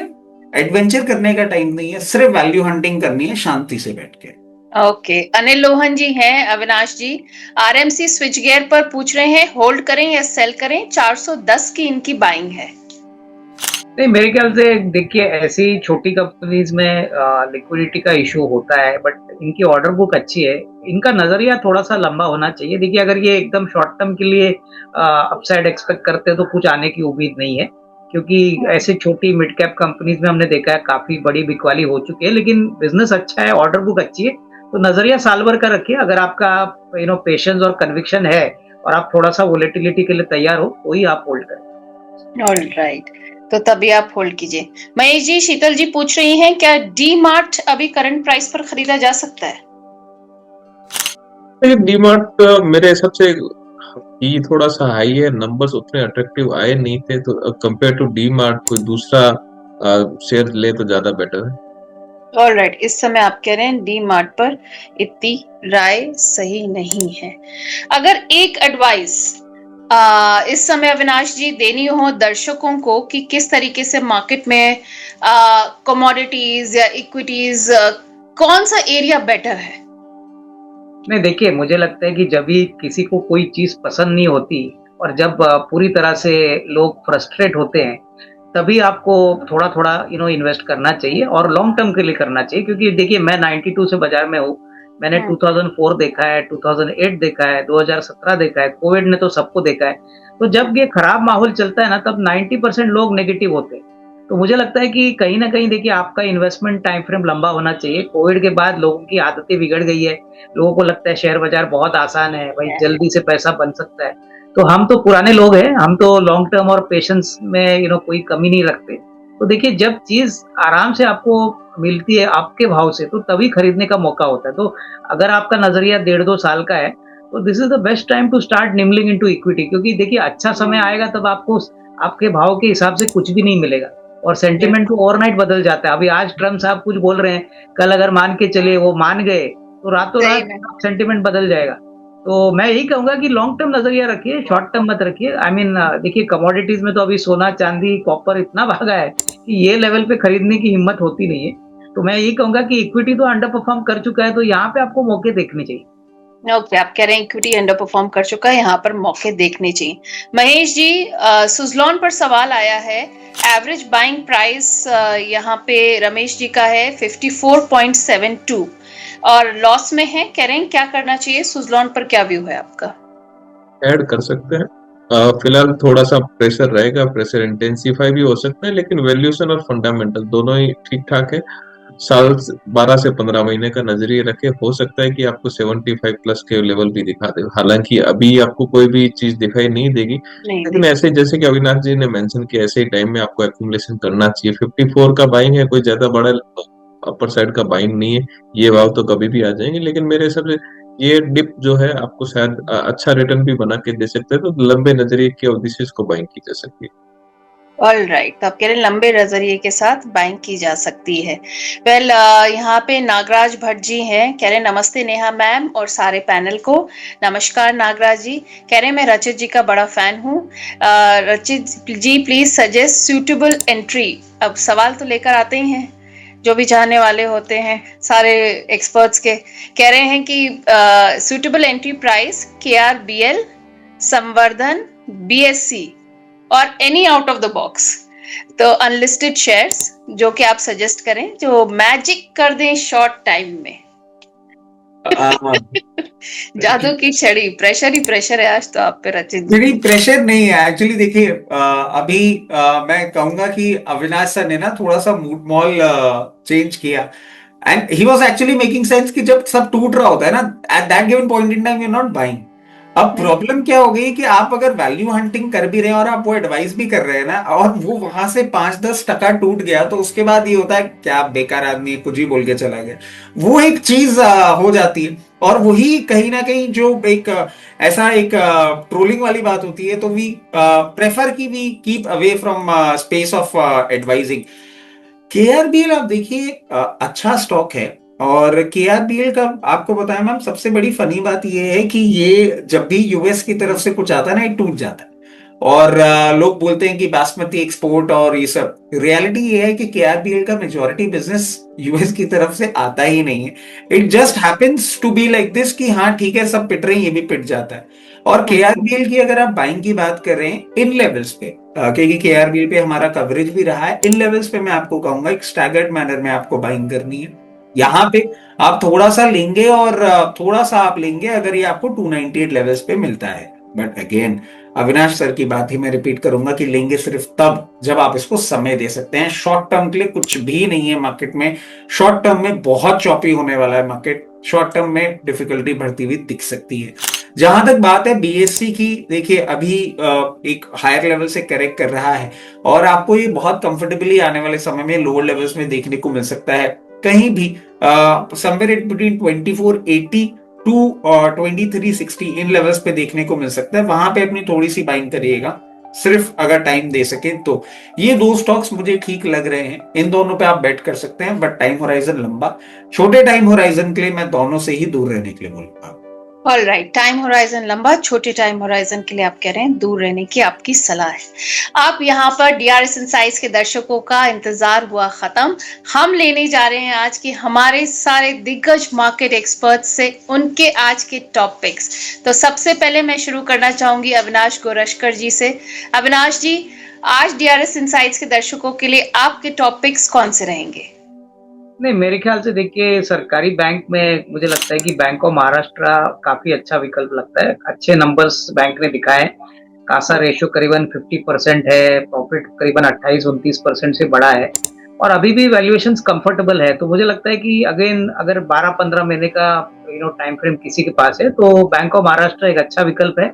एडवेंचर करने का टाइम नहीं है, सिर्फ वैल्यू हंटिंग करनी है शांति से बैठ के। ओके, अनिल लोहन जी हैं। अविनाश जी आरएमसी स्विच गियर पर पूछ रहे हैं, होल्ड करें या सेल करें? 410 की इनकी बाइंग है। नहीं, मेरे ख्याल से देखिए ऐसी छोटी कंपनीज में लिक्विडिटी का इशू होता है, बट इनकी ऑर्डर बुक अच्छी है, इनका नजरिया थोड़ा सा लंबा होना चाहिए। देखिए अगर ये एकदम शॉर्ट टर्म के लिए अपसाइड एक्सपेक्ट करते हैं तो कुछ आने की उम्मीद नहीं है, क्योंकि ऐसे छोटी मिड कैप कंपनीज में हमने देखा है काफी बड़ी बिकवाली हो चुकी है, लेकिन बिजनेस अच्छा है, ऑर्डर बुक अच्छी है, तो नजरिया साल भर का रखिए। अगर आपका पेशेंस और कन्विक्शन है और आप थोड़ा सा वोलेटिलिटी के लिए तैयार हो, तो ही आप होल्ड करें। ऑलराइट, तो तभी आप होल्ड कीजिए। महेश जी, शीतल जी पूछ रही हैं, क्या डी मार्ट अभी करंट प्राइस पर खरीदा जा सकता है? डी मार्ट मेरे हिसाब से ये थोड़ा सा हाई है, नंबर्स उतने अट्रैक्टिव आए नहीं थे, तो कंपेयर टू डी मार्ट कोई दूसरा शेयर ले तो ज्यादा बेटर है। ऑलराइट, इस समय आप कह रहे हैं डी मार्ट पर इतनी राय सही नहीं है। अगर एक एडवाइस इस समय अविनाश जी देनी हो दर्शकों को कि किस तरीके से मार्केट में कमोडिटीज या इक्विटीज, कौन सा एरिया बेटर है? नहीं, देखिए मुझे लगता है कि जब भी किसी को कोई चीज पसंद नहीं होती और जब पूरी तरह से लोग फ्रस्ट्रेट होते हैं, तभी आपको थोड़ा थोड़ा इन्वेस्ट करना चाहिए, और लॉन्ग टर्म के लिए करना चाहिए। क्योंकि देखिए मैं 92 से बाजार में हूँ, मैंने 2004 देखा है, 2008 देखा है, 2017 देखा है, कोविड ने तो सबको देखा है। तो जब ये खराब माहौल चलता है ना, तब 90% लोग नेगेटिव होते हैं। तो मुझे लगता है कि कहीं ना कहीं देखिए आपका इन्वेस्टमेंट टाइम फ्रेम लंबा होना चाहिए। कोविड के बाद लोगों की आदतें बिगड़ गई है, लोगों को लगता है शेयर बाजार बहुत आसान है, भाई जल्दी से पैसा बन सकता है। तो हम तो पुराने लोग हैं, हम तो लॉन्ग टर्म और पेशेंस में कोई कमी नहीं रखते। तो देखिए जब चीज आराम से आपको मिलती है आपके भाव से, तो तभी खरीदने का मौका होता है। तो अगर आपका नजरिया 1.5-2 साल का है, तो this is the best time to start nibbling into equity. क्योंकि देखिए अच्छा समय आएगा तब आपको आपके भाव के हिसाब से कुछ भी नहीं मिलेगा, और सेंटिमेंट तो ओवरनाइट बदल जाता है। अभी आज ट्रम्प साहब कुछ बोल रहे हैं, कल अगर मान के चले वो मान गए, तो रातों रात सेंटिमेंट बदल जाएगा। तो मैं यही कहूंगा कि लॉन्ग टर्म नजरिया रखिए, शॉर्ट टर्म मत रखिए। आई मीन देखिए कमोडिटीज में तो अभी सोना चांदी कॉपर इतना भागा है कि ये लेवल पे खरीदने की हिम्मत होती नहीं है। तो मैं यही कहूंगा कि इक्विटी तो अंडर परफॉर्म कर चुका है, तो यहाँ पे आपको मौके देखने चाहिए। ओके, आप कह रहे हैं इक्विटी अंडर परफॉर्म कर चुका है, यहाँ पर मौके देखने चाहिए। महेश जी, सुजलॉन पर सवाल आया है, एवरेज बाइंग प्राइस यहाँ पे रमेश जी का है 54.72 और लॉस में है, कह रहे हैं क्या करना चाहिए? सुजलॉन पर क्या व्यू है आपका? ऐड कर सकते हैं, फिलहाल थोड़ा सा प्रेशर रहेगा, प्रेशर इंटेंसिफाई भी हो सकता है, लेकिन वैल्यूएशन और फंडामेंटल दोनों ही ठीक ठाक है। साल 12 से 15 महीने का नजरिए रखे, हो सकता है कि आपको 75 प्लस के लेवल भी दिखा दे। हालांकि अभी आपको कोई भी चीज दिखाई नहीं देगी, लेकिन ऐसे जैसे कि अविनाश जी ने मेंशन किया, ऐसे ही टाइम में आपको एक्यूमुलेशन करना चाहिए। 54 का बाइंग है, कोई ज्यादा बड़ा अपर साइड का बाइंग नहीं है। ये भाव तो कभी भी आ जाएंगे, लेकिन मेरे हिसाब से ये डिप जो है आपको शायद अच्छा रिटर्न भी बना के दे सकते हैं, तो लंबे नजरिए की अवधि से इसको बाइंग की जा सकती है। ऑल राइट, तो आप कह रहे हैं लंबे नजरिए के साथ बाइंग की जा सकती है। वेल, यहाँ पे नागराज भट्ट जी हैं, कह रहे हैं नमस्ते नेहा मैम और सारे पैनल को। नमस्कार नागराज जी। कह रहे हैं मैं रचित जी का बड़ा फैन हूँ। रचित जी प्लीज सजेस्ट सूटेबल एंट्री। अब सवाल तो लेकर आते ही हैं जो भी चाहने वाले होते हैं सारे एक्सपर्ट्स के। कह रहे हैं कि सूटेबल एंट्री प्राइस KRBL, संवर्धन, BSC और any out of the box. तो अनलिस्टेड शेयर्स जो कि आप सजेस्ट करें जो मैजिक कर दें शॉर्ट टाइम में। जादू की छड़ी, प्रेशर ही प्रेशर है आज तो आप पे रचित जी। नहीं, प्रेशर नहीं है एक्चुअली। देखिए अभी मैं कहूंगा कि अविनाश सर ने ना थोड़ा सा मूड मॉल चेंज किया and he was actually making sense कि जब सब टूट रहा होता है ना, at that given point in time you are not buying. अब प्रॉब्लम क्या हो गई कि आप अगर वैल्यू हंटिंग कर भी रहे हैं और आप वो एडवाइस भी कर रहे हैं ना, और वो वहां से 5-10% टूट गया, तो उसके बाद ये होता है क्या बेकार आदमी कुछ ही बोल के चला गया, वो एक चीज हो जाती है। और वही कहीं ना कहीं जो एक ऐसा एक ट्रोलिंग वाली बात होती है, तो वी प्रेफर की we keep away from space of advising. KRBL आप देखिए अच्छा स्टॉक है, और KRBL का आपको बताया मैम, सबसे बड़ी फनी बात ये है कि ये जब भी यूएस की तरफ से कुछ आता है ना, ये टूट जाता है। और लोग बोलते हैं कि बासमती एक्सपोर्ट और ये सब, रियलिटी ये है कि KRBL का मेजॉरिटी बिजनेस यूएस की तरफ से आता ही नहीं है। It just happens to be like this कि हाँ ठीक है सब पिट रहे हैं, ये भी पिट जाता है। और KRBL की अगर आप बाइंग की बात कर रहे हैं इन लेवल्स पे, क्योंकि KRBL पे हमारा कवरेज भी रहा है, इन लेवल्स पे मैं आपको कहूंगा एक स्टैगर्ड मैनर में आपको बाइंग करनी है। यहाँ पे आप थोड़ा सा लेंगे और थोड़ा सा आप लेंगे अगर ये आपको 298 लेवल्स पे मिलता है। बट अगेन अविनाश सर की बात ही मैं रिपीट करूंगा कि लेंगे सिर्फ तब जब आप इसको समय दे सकते हैं। शॉर्ट टर्म के लिए कुछ भी नहीं है मार्केट में। शॉर्ट टर्म में बहुत चॉपी होने वाला है मार्केट, शॉर्ट टर्म में डिफिकल्टी बढ़ती हुई दिख सकती है। जहां तक बात है BSC की, देखिए अभी एक हायर लेवल से करेक्ट कर रहा है, और आपको ये बहुत कंफर्टेबली आने वाले समय में लोअर लेवल्स में देखने को मिल सकता है। कहीं भी समवेयर बिटवीन 2480 टू 2360 इन लेवल्स पे देखने को मिल सकता है। वहां पे अपनी थोड़ी सी बाइंग करिएगा, सिर्फ अगर टाइम दे सके तो। ये दो स्टॉक्स मुझे ठीक लग रहे हैं, इन दोनों पे आप बेट कर सकते हैं, बट टाइम होराइजन लंबा। छोटे टाइम होराइजन के लिए मैं दोनों से ही दूर रहने के लिए बोलूंगा। ऑल राइट, टाइम होराइजन लंबा, छोटे टाइम होराइजन के लिए आप कह रहे हैं दूर रहने की आपकी सलाह है। आप यहाँ पर DRS इनसाइट्स के दर्शकों का इंतजार हुआ खत्म। हम लेने जा रहे हैं आज की हमारे सारे दिग्गज मार्केट एक्सपर्ट से उनके आज के टॉपिक्स। तो सबसे पहले मैं शुरू करना चाहूंगी अविनाश गोरशकर जी से। अविनाश जी, आज DRS इनसाइट्स के दर्शकों के लिए आपके टॉपिक्स कौन से रहेंगे? नहीं, मेरे ख्याल से देखिए सरकारी बैंक में मुझे लगता है कि बैंक ऑफ महाराष्ट्र काफी अच्छा विकल्प लगता है। अच्छे नंबर्स बैंक ने दिखाए, कासा रेशियो करीबन 50% है, प्रॉफिट करीबन 28-29% से बड़ा है, और अभी भी वैल्यूएशंस कंफर्टेबल है। तो मुझे लगता है कि अगेन अगर 12-15 महीने का टाइम फ्रेम किसी के पास है तो बैंक ऑफ महाराष्ट्र एक अच्छा विकल्प है।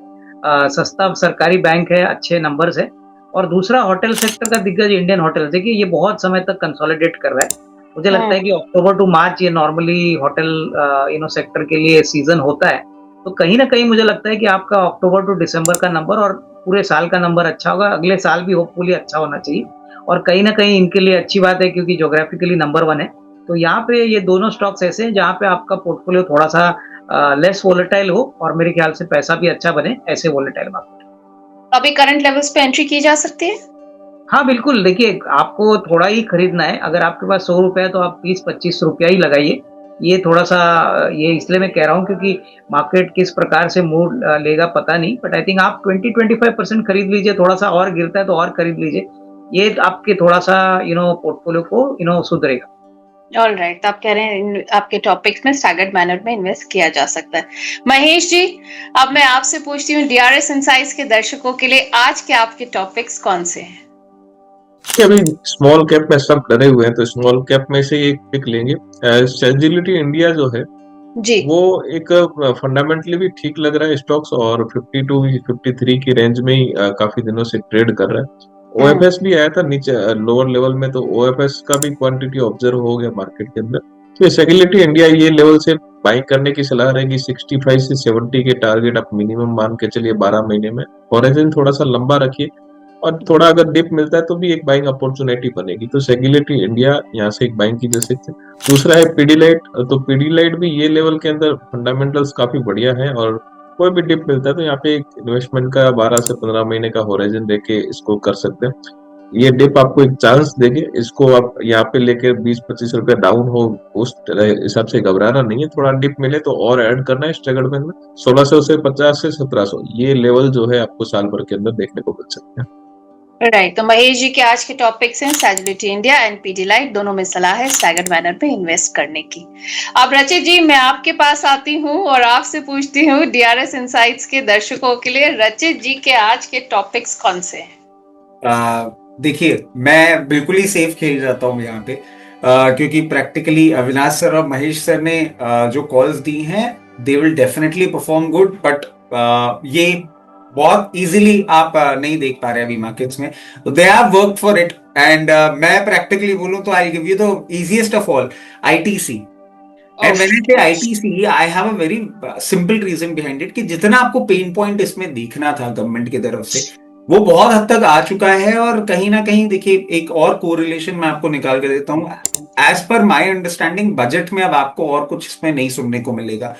सस्ता सरकारी बैंक है, अच्छे नंबर्स है। और दूसरा होटल सेक्टर का दिग्गज इंडियन होटल, देखिए ये बहुत समय तक कंसोलिडेट कर रहा है। मुझे लगता है कि अक्टूबर टू मार्च ये नॉर्मली होटल सेक्टर के लिए सीजन होता है। तो कहीं ना कहीं मुझे लगता है कि आपका अक्टूबर टू दिसंबर का नंबर और पूरे साल का नंबर अच्छा होगा, अगले साल भी होपफुली अच्छा होना चाहिए। और कहीं ना कहीं इनके लिए अच्छी बात है क्योंकि ज्योग्राफिकली नंबर 1 है। तो यहाँ पे ये दोनों स्टॉक्स ऐसे हैं जहाँ पे आपका पोर्टफोलियो थोड़ा सा लेस वोलेटाइल हो और मेरे ख्याल से पैसा भी अच्छा बने, ऐसे वोलेटाइल मार्केट। अभी करंट लेवल्स पे एंट्री की जा सकती है? हाँ बिल्कुल, देखिए आपको थोड़ा ही खरीदना है। अगर आपके पास 100 रुपए है तो आप 20-25 रुपया ही लगाइए। ये थोड़ा सा, ये इसलिए मैं कह रहा हूँ क्योंकि मार्केट किस प्रकार से मूड लेगा पता नहीं, बट आई थिंक आप 20-25% खरीद लीजिए। थोड़ा सा और गिरता है तो और खरीद लीजिए, ये आपके थोड़ा सा पोर्टफोलियो को सुधरेगा। ऑल राइट, आप कह रहे हैं आपके टॉपिक्स में स्टैगर्ड मैनर में इन्वेस्ट किया जा सकता है। महेश जी, अब मैं आपसे पूछती हूँ DRS इनसाइट्स के दर्शकों के लिए आज के आपके टॉपिक्स कौन से हैं? अभी स्मॉल कैप में सब डरे हुए हैं, तो स्मॉल कैप में से एक पिक लेंगे। सेजिलिटी इंडिया जो है जी, वो एक फंडामेंटली भी ठीक लग रहा है स्टॉक्स, और 52-53 की रेंज में ही काफी दिनों से ट्रेड कर रहा है। ओएफएस भी आया था नीचे लोअर लेवल में, तो ओएफएस का भी क्वांटिटी ऑब्जर्व हो गया मार्केट के अंदर। तो सेक्युलिटी इंडिया ये लेवल से बाइंग करने की सलाह रहेगी। 65 से 70 के टारगेट आप मिनिमम मान के चलिए 12 महीने में। होराइजन थोड़ा सा लंबा रखिए, और थोड़ा अगर डिप मिलता है तो भी एक बाइंग अपॉर्चुनिटी बनेगी। तो सेक्युलिटी इंडिया यहाँ से एक बाइंग की जा सकती है। दूसरा है पीडीलाइट। तो पीडीलाइट भी ये लेवल के अंदर फंडामेंटल्स काफी बढ़िया है, और कोई भी डिप मिलता है तो यहाँ पे एक इन्वेस्टमेंट का 12 से 15 महीने का होराइजन देके इसको कर सकते हैं। ये डिप आपको एक चांस देंगे, इसको आप यहाँ पे लेकर 20-25 रुपए डाउन हो उस हिसाब से घबराना नहीं है। थोड़ा डिप मिले तो और ऐड करना है स्ट्रगल में। 1600 से 50 से 1700 ये लेवल जो है आपको साल भर के अंदर देखने को मिल सकते हैं। राइट, तो महेश जी के आज के टॉपिक्स हैं सैजिलिटी इंडिया एंड पीडीलाइट, दोनों में सलाह है स्टैगर्ड मैनर पे इन्वेस्ट करने की। अब रचित जी, मैं आपके पास आती हूँ और आपसे पूछती हूँ डीआरएस इनसाइट्स के दर्शकों के लिए रचित जी के आज के टॉपिक्स कौन से हैं? देखिए, मैं बिल्कुल ही सेफ खेल जाता हूँ यहाँ पे, क्योंकि प्रैक्टिकली अविनाश सर और महेश सर ने जो कॉल्स दी हैं they will definitely perform good, but ये बहुत इजीली आप नहीं देख पा रहे अभी मार्केट्स में। They have worked for it, and मैं प्रैक्टिकली बोलूं तो I give you the easiest of all, ITC. And when I say ITC, I have a very simple reason behind it कि जितना आपको पेन पॉइंट इसमें दिखना था गवर्नमेंट की तरफ से वो बहुत हद तक आ चुका है। और कहीं ना कहीं देखिए, एक और कोरिलेशन मैं आपको निकाल के देता हूँ। As per my understanding budget में अब आपको और कुछ इसमें नहीं सुनने को मिलेगा,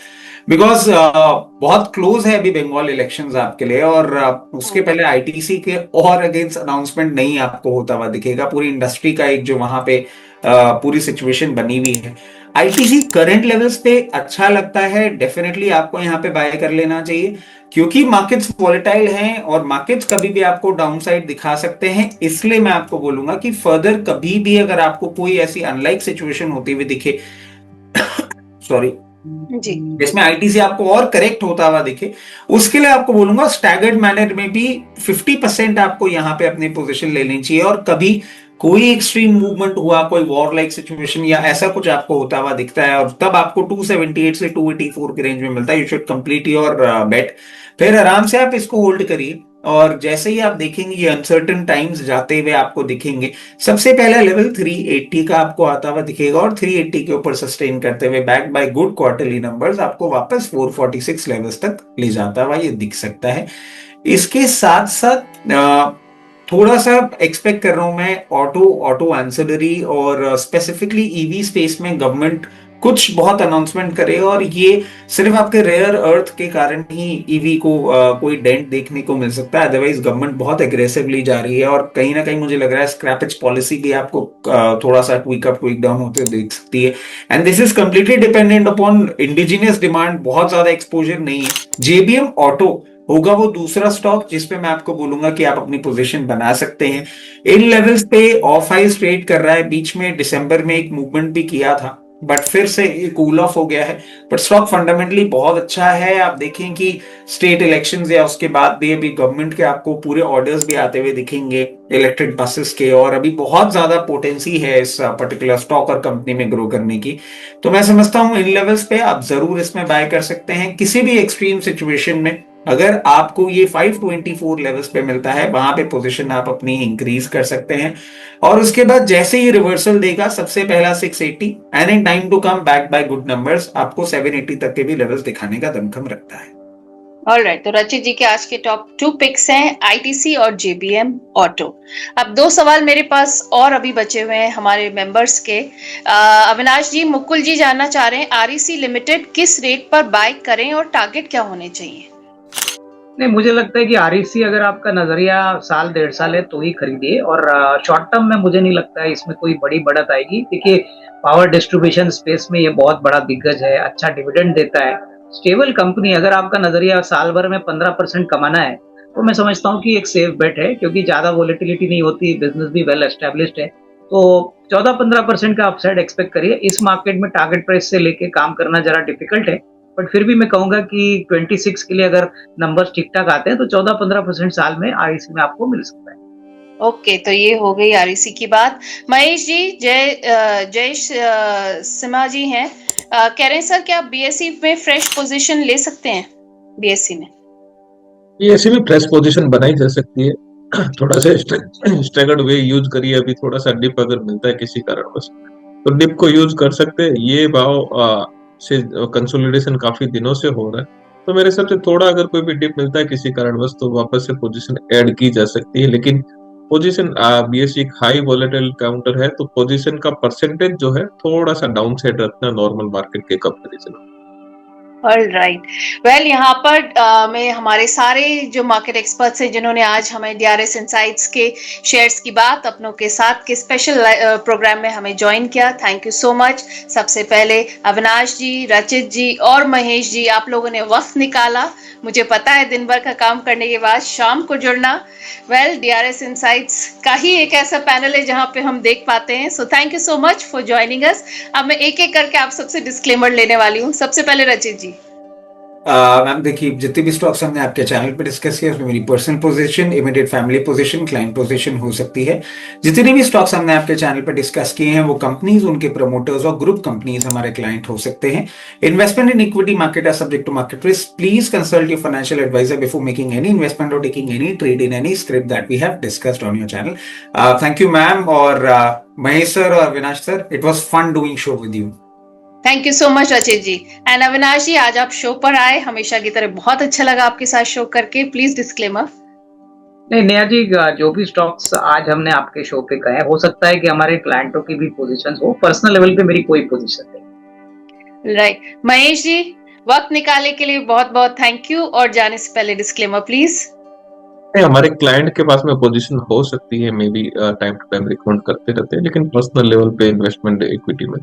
बिकॉज बहुत क्लोज है अभी बंगाल इलेक्शंस आपके लिए, और उसके पहले आईटीसी के और अगेंस्ट अनाउंसमेंट नहीं आपको होता हुआ दिखेगा। पूरी इंडस्ट्री का एक जो वहां पे पूरी सिचुएशन बनी हुई है, आईटीसी करंट लेवल्स पे अच्छा लगता है। डेफिनेटली आपको यहाँ पे बाय कर लेना चाहिए, क्योंकि मार्केट्स वॉलेटाइल हैं और मार्केट्स कभी भी आपको डाउनसाइड दिखा सकते हैं। इसलिए मैं आपको बोलूंगा कि फर्दर कभी भी अगर आपको कोई ऐसी अनलाइक सिचुएशन होती हुई दिखे सॉरी जी, जिसमें आईटीसी आपको और करेक्ट होता हुआ दिखे, उसके लिए आपको बोलूंगा स्टैगर्ड मैनर में भी 50% आपको यहाँ पे अपनी पोजीशन ले लेनी चाहिए। और कभी कोई एक्सट्रीम मूवमेंट हुआ, कोई वॉर लाइक सिचुएशन या ऐसा कुछ आपको होता हुआ दिखता है, और तब आपको 278 से 284 के रेंज में मिलता है, यू शुड कंप्लीट योर बेट। फिर आराम से आप इसको होल्ड करिए, और जैसे ही आप देखेंगे ये अनसर्टेन टाइम्स जाते हुए आपको दिखेंगे, सबसे पहला लेवल 380 का आपको आता हुआ दिखेगा, और 380 के ऊपर सस्टेन करते हुए back by good quarterly numbers आपको वापस 446 लेवल्स तक ले जाता हुआ ये दिख सकता है। इसके साथ साथ थोड़ा सा एक्सपेक्ट कर रहा हूं मैं ऑटो एंसिलरी और स्पेसिफिकली ईवी स्पेस में गवर्नमेंट कुछ बहुत अनाउंसमेंट करे, और ये सिर्फ आपके रेयर अर्थ के कारण ही ईवी को कोई डेंट देखने को मिल सकता है। अदरवाइज गवर्नमेंट बहुत एग्रेसिवली जा रही है, और कहीं ना कहीं मुझे लग रहा है स्क्रैपेज पॉलिसी भी आपको थोड़ा सा ट्वीक अप ट्वीक डाउन होते देख सकती है। And this is completely dependent upon indigenous demand, बहुत ज्यादा एक्सपोजर नहीं है। जेबीएम ऑटो होगा वो दूसरा स्टॉक जिसपे मैं आपको बोलूंगा कि आप अपनी पोजीशन बना सकते हैं। इन लेवल्स पे ऑफ हाइज ट्रेड कर रहा है, बीच में दिसंबर में एक मूवमेंट भी किया था, बट फिर से कूल ऑफ हो गया है। बट स्टॉक फंडामेंटली बहुत अच्छा है। आप देखें कि स्टेट इलेक्शंस या उसके बाद भी अभी गवर्नमेंट के आपको पूरे ऑर्डर्स भी आते हुए दिखेंगे इलेक्ट्रिक बसेस के, और अभी बहुत ज्यादा पोटेंसी है इस पर्टिकुलर स्टॉक और कंपनी में ग्रो करने की। तो मैं समझता हूं इन लेवल्स पे आप जरूर इसमें बाय कर सकते हैं। किसी भी एक्सट्रीम सिचुएशन में अगर आपको ये 524 लेवल्स पे मिलता है, वहां पे पोजीशन आप अपनी इंक्रीज कर सकते हैं। और उसके बाद जैसे ही रिवर्सल देगा, सबसे पहला 680 and in time to come back by good numbers आपको 780 तक के भी लेवल्स दिखाने का दमखम रखता है। ऑलराइट, तो रचित जी के आज के टॉप 2 पिक्स हैं आईटीसी और जेबीएम ऑटो। अब 2 सवाल मेरे पास और अभी बचे हुए हैं हमारे मेंबर्स के। अविनाश जी, मुकुल जी जानना चाह रहे हैं आरईसी लिमिटेड किस रेट पर बाय करें और टारगेट क्या होने चाहिए? नहीं, मुझे लगता है कि आरईसी अगर आपका नजरिया साल 1.5 साल है तो ही खरीदिए, और शॉर्ट टर्म में मुझे नहीं लगता है इसमें कोई बड़ी बढ़त आएगी। देखिए, पावर डिस्ट्रीब्यूशन स्पेस में ये बहुत बड़ा दिग्गज है, अच्छा डिविडेंड देता है, स्टेबल कंपनी। अगर आपका नजरिया साल भर में 15% कमाना है तो मैं समझता हूँ कि एक सेफ बेट है, क्योंकि ज्यादा वोलेटिलिटी नहीं होती, बिजनेस भी वेल एस्टेब्लिश्ड है। तो 14-15% का अपसाइड एक्सपेक्ट करिए। इस मार्केट में टारगेट प्राइस से लेके काम करना जरा डिफिकल्ट है, बट फिर भी मैं कहूंगा कि 26 के लिए अगर नंबर्स ठीक ठाक आते हैं तो 14-15% साल में आरईसी में आपको मिल सकता है। ओके, तो ये हो गई आरईसी की बात। महेश जी, जय सिम्हा जी हैं, कह रहे हैं सर क्या बीएसई में फ्रेश पोजीशन ले सकते हैं? बीएसई में बीएसई में फ्रेश पोजीशन बनाई जा सकती है। थोड़ा सा स्ट्रगल्ड वे यूज करिए, अभी थोड़ा सा डिप अगर मिलता है किसी कारणवश तो डिप को यूज कर सकते हैं। ये भाव से कंसोलिडेशन काफी दिनों से हो रहा है, तो मेरे हिसाब से थोड़ा अगर कोई भी डिप मिलता है किसी कारणवश तो वापस से पोजीशन ऐड की जा सकती है। लेकिन पोजीशन बीएससी एक हाई वॉलेटाइल काउंटर है, तो पोजीशन का परसेंटेज जो है थोड़ा सा डाउन साइड रखना नॉर्मल मार्केट के कंपैरिजन। ऑलराइट, वेल यहाँ पर मैं हमारे सारे जो मार्केट एक्सपर्ट्स हैं जिन्होंने आज हमें डीआरएस इनसाइट्स के शेयर्स की बात अपनों के साथ के स्पेशल प्रोग्राम में हमें ज्वाइन किया, थैंक यू सो मच। सबसे पहले अविनाश जी, रचित जी और महेश जी, आप लोगों ने वक्त निकाला, मुझे पता है दिन भर का काम करने के बाद शाम को जुड़ना। वेल, डीआरएस इनसाइट्स का ही एक ऐसा पैनल है जहां पे हम देख पाते हैं, so thank you so much for joining us. अब मैं एक एक करके आप सबसे डिस्क्लेमर लेने वाली हूँ। सबसे पहले रचित जी। मैम देखिए, जितने भी स्टॉक्स हमने आपके चैनल पे डिस्कस किया उसमें मेरी personal position, immediate family position, client position हो सकती है। जितने भी स्टॉक्स हमने आपके चैनल पे डिस्कस किए हैं वो कंपनीज, उनके प्रमोटर्स और ग्रुप कंपनीज हमारे क्लाइंट हो सकते हैं। Investment in equity market are subject to market risk. Please consult your financial advisor before making any investment और taking any trade in any script that we have discussed on your channel. Thank you ma'am, और महेश सर और Avinash sir, it was fun doing show with you. Thank you so much Rachit ji. And Avinash जी, आज आप शो पर आए, हमेशा की तरह बहुत अच्छा लगा आपके साथ शो करके। Please disclaimer. नहीं नेहा जी, जो भी स्टॉक्स आज हमने आपके शो पे कहे, हो सकता है कि हमारे क्लाइंटों की भी पोजीशंस हो, पर्सनल लेवल पे मेरी कोई पोजीशन नहीं। राइट, महेश जी, वक्त निकालने के लिए बहुत बहुत थैंक यू, और जाने से पहले डिस्क्लेमर प्लीज। हमारे क्लाइंट के पास में पोजीशन हो सकती है, may be time to time recommend करते रहते हैं, लेकिन पर्सनल लेवल पे इन्वेस्टमेंट इक्विटी में।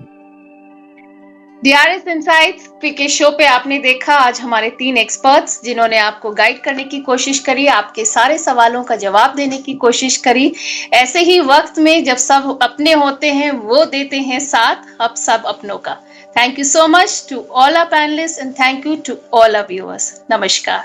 डीआरएस इनसाइट्स के शो पे आपने देखा आज हमारे 3 एक्सपर्ट्स जिन्होंने आपको गाइड करने की कोशिश करी, आपके सारे सवालों का जवाब देने की कोशिश करी। ऐसे ही वक्त में जब सब अपने होते हैं वो देते हैं साथ, अब सब अपनों का। Thank you so much to all our panelist and thank you to all our viewers. नमस्कार।